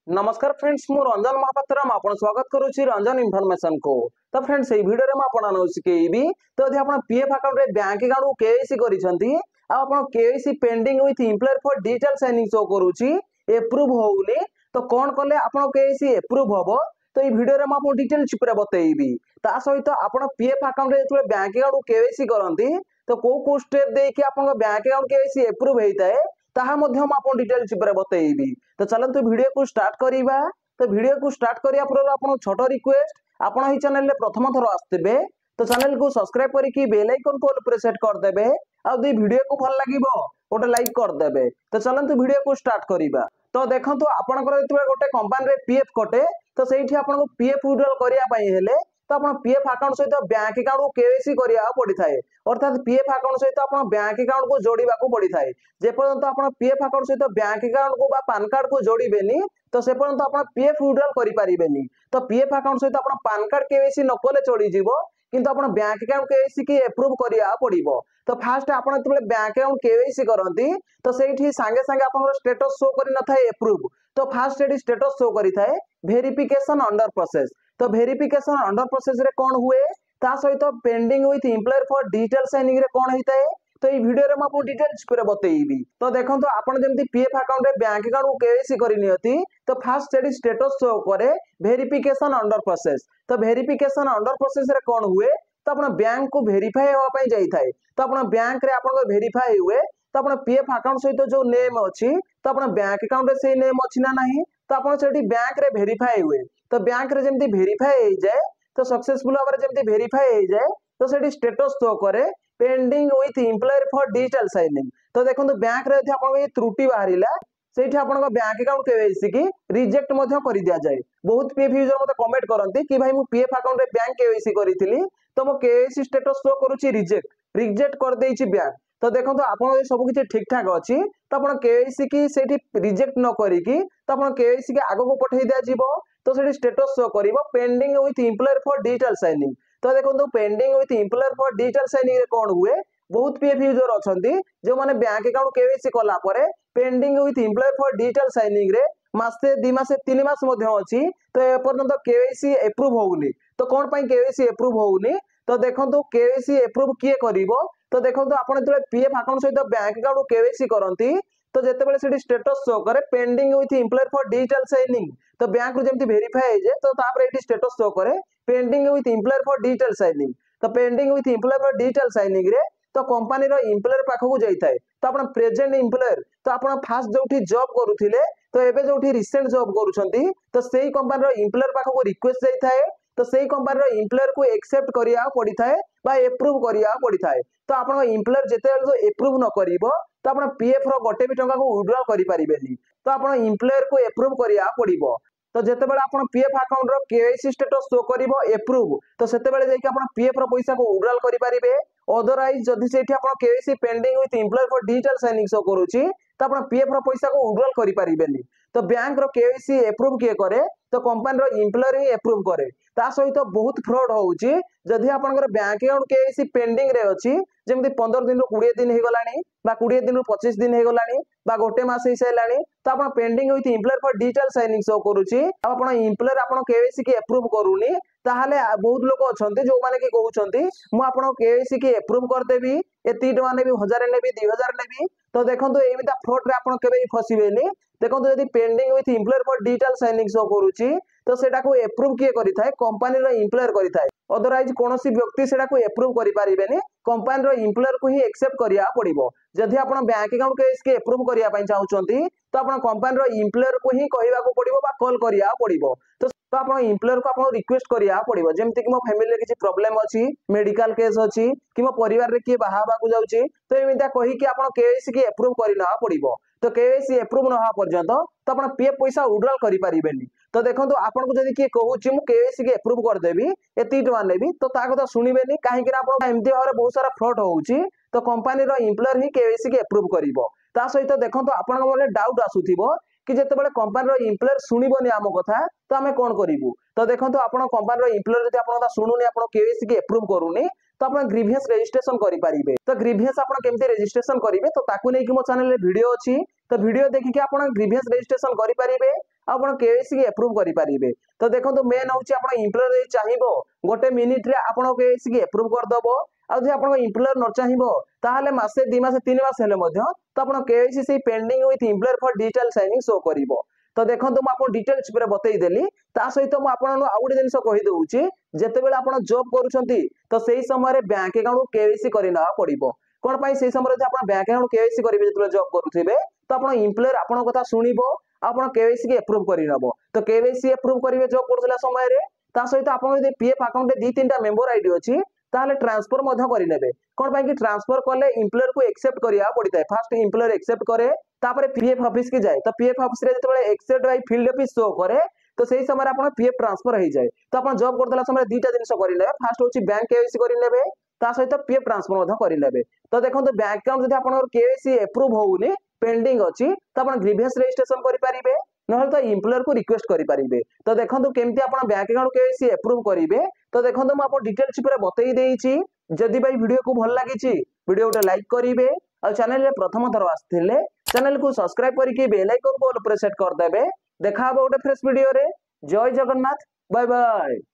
नमस्कार फ्रेंड्स मु रंजन महापात्र आपण स्वागत करूची रंजन इन्फॉर्मेशन को। तो फ्रेंड्स ए वीडियो रे म आपण नो सिकेबी तो यदि आपण पीएफ अकाउंट रे बैंक अकाउंट को केवाईसी करिसंती आ आपण KYC pending with employer for digital signing show करूची अप्रूव होउनी तो कोन करले आपण केवाईसी अप्रूव होबो तो ए वीडियो रे म आपण डिटेल चिपरे बतेइबी। ता सहित आपण पीएफ अकाउंट रे जेतले बैंक अकाउंट को केवाईसी करंती तो को स्टेप दे कि आपण बैंक अकाउंट केवाईसी अप्रूव हेइताए ताहा मध्य म आपण डिटेल चिपरे बतेइबी। तो चलंतु वीडियो को स्टार्ट करिबा। तो वीडियो को स्टार्ट करिया पर आपण छोटो रिक्वेस्ट आपण ही चैनल रे प्रथम थरो आस्तेबे तो चैनल को सब्सक्राइब करी की बेल आइकन को प्रेस सेट कर देबे आ दी वीडियो को भल लागिवो ओटे लाइक कर देबे। तो चलंतु वीडियो को स्टार्ट करिबा। तो देखंतु आपनकर जेतबे गोटे कंपनी रे पीएफ कटे तो सेठी आपन को पीएफ विड्रॉल करिया पई हेले तो आपण पीएफ अकाउंट सहित बैंक अकाउंट को केवाईसी करिया पड़ी थाए अर्थात पीएफ अकाउंट सहित आपण बैंक अकाउंट को जोड़ीबा को पड़ी थाए। जे पर्यंत आपण पीएफ अकाउंट सहित बैंक अकाउंट को बा पैन कार्ड को जोड़ीबेनी तो से पर्यंत आपण पीएफ विड्रॉल करि परिबेनी। तो पीएफ अकाउंट सहित आपण पैन कार्ड केवाईसी न कले चली जीवो किंतु आपण बैंक अकाउंट केवाईसी की अप्रूव करिया पड़िबो। तो फास्ट आपण जेतबे बैंक अकाउंट केवाईसी करंती तो सेठी संगे संगे आपण स्टेटस शो करि न थाए अप्रूव तो फास्ट एडी स्टेटस शो करि थाए वेरिफिकेशन अंडर प्रोसेस। तो वेरिफिकेशन अंडर प्रोसेस रे कोन हुए ता सहित pending with employer for digital signing रे कोन होइताए तो ई वीडियो रे म आपन डिटेल्स पर बतेइबी। तो देखंतु आपण जेमति पीएफ अकाउंट रे बैंक अकाउंट को केवाईसी करिनियति तो फास्ट एडी स्टेटस शो करे वेरिफिकेशन अंडर प्रोसेस। तो वेरिफिकेशन अंडर प्रोसेस रे कोन हुए तो आपण बैंक को वेरीफाई होवा पई जाई थाए तो आपण बैंक रे आपण को वेरीफाई हुए तो आपण पीएफ अकाउंट सहित जो नेम अछि तो आपण बैंक अकाउंट रे सेही नेम अछि ना नाही तो आपण सेठी बैंक रे वेरीफाई हुए तो बैंक रे जेमति वेरीफाई हो जाए तो सक्सेसफुल भाବରେ जेमति वेरीफाई हो जाए तो सेठी स्टेटस शो करे pending with employer for digital signing. तो देखंतु बैंक रे यदि आपण को त्रुटि बाहरिला सेठी आपण को बैंक अकाउंट केवाईसी की रिजेक्ट मध्य करि दिया जाए। बहुत पीएफ यूजर मते कमेंट करंती कि भाई मु पीएफ अकाउंट रे बैंक केवाईसी करिथिली तो मो केवाईसी स्टेटस शो करूची रिजेक्ट कर देइची बैंक। तो देखो आपन सब किछि ठीक ठाक अछि तो आपन केवाईसी की सेठी रिजेक्ट न करी की तो आपन केवाईसी के आगो को पठै दिया जिवो तो सेठी स्टेटस शो करिवो pending with employer for digital signing. तो देखो pending with employer for digital signing रे कोन हुए बहुत पीएफ यूजर अछंती जो माने बैंक अकाउंट केवाईसी कला परे pending with employer for digital signing रे मासे 2 मासे 3 मास मध्य अछि तो ए पर्यंत केवाईसी अप्रूव होउनी। तो कोन पई केवाईसी अप्रूव होउनी तो देखंतु केवाईसी अप्रूव किए करिवो तो देखंतु आपण जते पीएफ अकाउंट सहित बैंक अकाउंट केवाईसी करंती तो जेतेबेले सेठी स्टेटस शो करे pending with employer for digital signing तो बैंक रो जेमति वेरीफाई हे जे तो तापर एठी स्टेटस शो करे pending with employer for digital signing. तो pending with employer for digital signing रे तो कंपनी रो एम्प्लॉयर पाखो जाई थाए तो आपण प्रेजेंट एम्प्लॉयर तो आपण फास्ट जोठी जॉब करूथिले तो एबे जोठी रिसेंट जॉब करूछंती तो सेही कंपनी रो एम्प्लॉयर पाखो रिक्वेस्ट जाई थाए तो सेही कंपनी रो एम्प्लॉयर को एक्सेप्ट करिया पड़ी थाए बा अप्रूव करिया पड़ी थाए। तो आपण एम्प्लॉयर जेते अप्रूव न करिवो तो आपण पीएफ रो गोटे भी टंका को विड्रॉल करि परिबेनी तो आपण एम्प्लॉयर को अप्रूव करिया पड़िबो। तो जेतेबेले आपण पीएफ अकाउंट रो केवाईसी स्टेटस शो करिवो अप्रूव तो सेतेबेले जाई कि आपण पीएफ रो पैसा को विड्रॉल करि परिबे। अदरवाइज जदि सेठी आपण KYC pending with employer for digital signing show करूची तो आपण पीएफ रो पैसा को विड्रॉल करि परिबेनी। तो बैंक रो केवाईसी अप्रूव किए करे तो कंपनी रो एम्प्लॉयर ही अप्रूव करे। ता सहित बहुत फ्रॉड होउची जदि आपनकर बैंक अकाउंट केवाईसी पेंडिंग रे अछि जेमति 15 दिन रो 20 दिन हे गलानी बा 20 दिन रो 25 दिन हे गलानी बा गोटे मास हे सैलानी तो आपण pending with employer for digital signing show करूची आपण एम्प्लॉयर आपण केवाईसी की अप्रूव करूनी ताहाले बहुत लोक अछंती जो माने की कहउछंती मु आपण केवाईसी की अप्रूव कर देबी एती टमा नेबी 1000 नेबी 2000 नेबी। तो देखंतु एमिता फ्रॉड रे आपण केबे फसीबेनी। देखंतु यदि pending with employer for digital signing show करूची तो सेटा को अप्रूव किए करि थाए कंपनी रो एम्प्लॉयर करि थाए अदरवाइज कोनोसी व्यक्ति सेटा को अप्रूव करि परिबेनी कंपनी रो एम्प्लॉयर को ही एक्सेप्ट करिया पड़िबो। जदि आपण बैंक अकाउंट केस के अप्रूव करिया पई चाहुचंती तो आपण कंपनी रो एम्प्लॉयर को ही कहिबा को पड़िबो बा कॉल करिया पड़िबो। तो आपण एम्प्लॉयर को आपण रिक्वेस्ट करिया पड़िबो जेमति कि मो फैमिली रे किछि प्रॉब्लम अछि मेडिकल केस अछि कि मो परिवार रे किए बाहाबा को जाउची तो एमिता कहि कि आपण केवाईसी की अप्रूव करिना पड़िबो। तो केवाईसी अप्रूव न हा पर्यंत तो आपण पीएफ पैसा विड्रॉल करि परिबेनी। तो देखंतु आपण को जदि किए कहूची मु केवाईसी की अप्रूव कर देबी एती टमा नेबी तो ता कथा सुनिबेनी काहे कि आपण एमती भारे बहुत सारा फ्रॉड होउची तो कंपनी रो एम्प्लॉयर ही केवाईसी की अप्रूव करिवो। ता सहित देखंतु आपण मोले डाउट आसुथिबो कि जेतेबेले कंपनी रो एम्प्लॉयर सुनिबोनी आम कथा तो आमे कोन करिवु। तो देखंतु आपण कंपनी रो एम्प्लॉयर जदि आपण कथा सुनुनी आपण केवाईसी की अप्रूव करूनी तो आपण ग्रीवियस रजिस्ट्रेशन करि परिबे। तो ग्रीवियस आपण केमते रजिस्ट्रेशन करिवे तो ताकू नै कि मो चैनल रे वीडियो अछि तो वीडियो देखि कि आपण ग्रीवियस रजिस्ट्रेशन करि परिबे आपण केवाईसी की अप्रूव करि परिबे। तो देखंतु मेन होची आपण एम्प्लॉयर चाहिबो गोटे मिनिट रे आपण केवाईसी की अप्रूव कर दबो। आ जे आपण एम्प्लॉयर न चाहिबो ताहाले मासे 2 मास 3 मास हेले मध्य तो आपण केवाईसी से pending with employer for digital signing show करिवो। तो देखंतु म आपण डिटेल्स पुरा बतई देली ता सहित म आपण आ गुटे जिंस कहि दउची जते बेले आपण जॉब करूछंती तो सेही समय रे बैंक अकाउंट केवाईसी करिना पड़िबो। कोन पई सेही समय रे आपण बैंक अकाउंट केवाईसी करिवे जते जॉब करूथिबे तो आपण एम्प्लॉयर आपण कथा सुनिबो आपण केवाईसी के अप्रूव करि नबो। तो केवाईसी अप्रूव करिवे जॉब करथला समय रे ता सहित आपण जे पीएफ अकाउंट रे 2-3टा मेंबर आईडी अछि ताले ट्रांसफर मध्य करि नेबे। कोन पई कि ट्रांसफर करले एम्प्लॉयर को एक्सेप्ट करिया पड़ितै। फर्स्ट एम्प्लॉयर एक्सेप्ट करे तापरे पीएफ ऑफिस के जाए। तो पीएफ ऑफिस रे जते बेले except by field office show करे तो सेही समय आपण पीएफ ट्रांसफर हो जाए। तो आपण जॉब करथला समय 2टा जिंस करि नेबे। फर्स्ट होची बैंक केवाईसी करि नेबे ता सहित पीएफ ट्रांसफर मध्य करि नेबे। तो देखंतु बैंक अकाउंट जदि आपण केवाईसी अप्रूव होउनी पेंडिंग अछि तो आपण ग्रीवेंस रजिस्ट्रेशन करि परिबे नहल तो एम्प्लॉयर को रिक्वेस्ट करि परिबे। तो देखंतु केमती आपण बैंक अकाउंट केवाईसी अप्रूव करिवे तो देखंतु म आपण डिटेल्स पूरा बतई देइछि। जदि भाई वीडियो को भल लागिछि वीडियो को लाइक करिवे और चैनल रे प्रथम थर आस्थिले चैनल को सब्सक्राइब करके बेल आइकन को ऑल पर सेट कर देबे। देखा गोटे फ्रेश वीडियो रे। जय जगन्नाथ बाय बाय।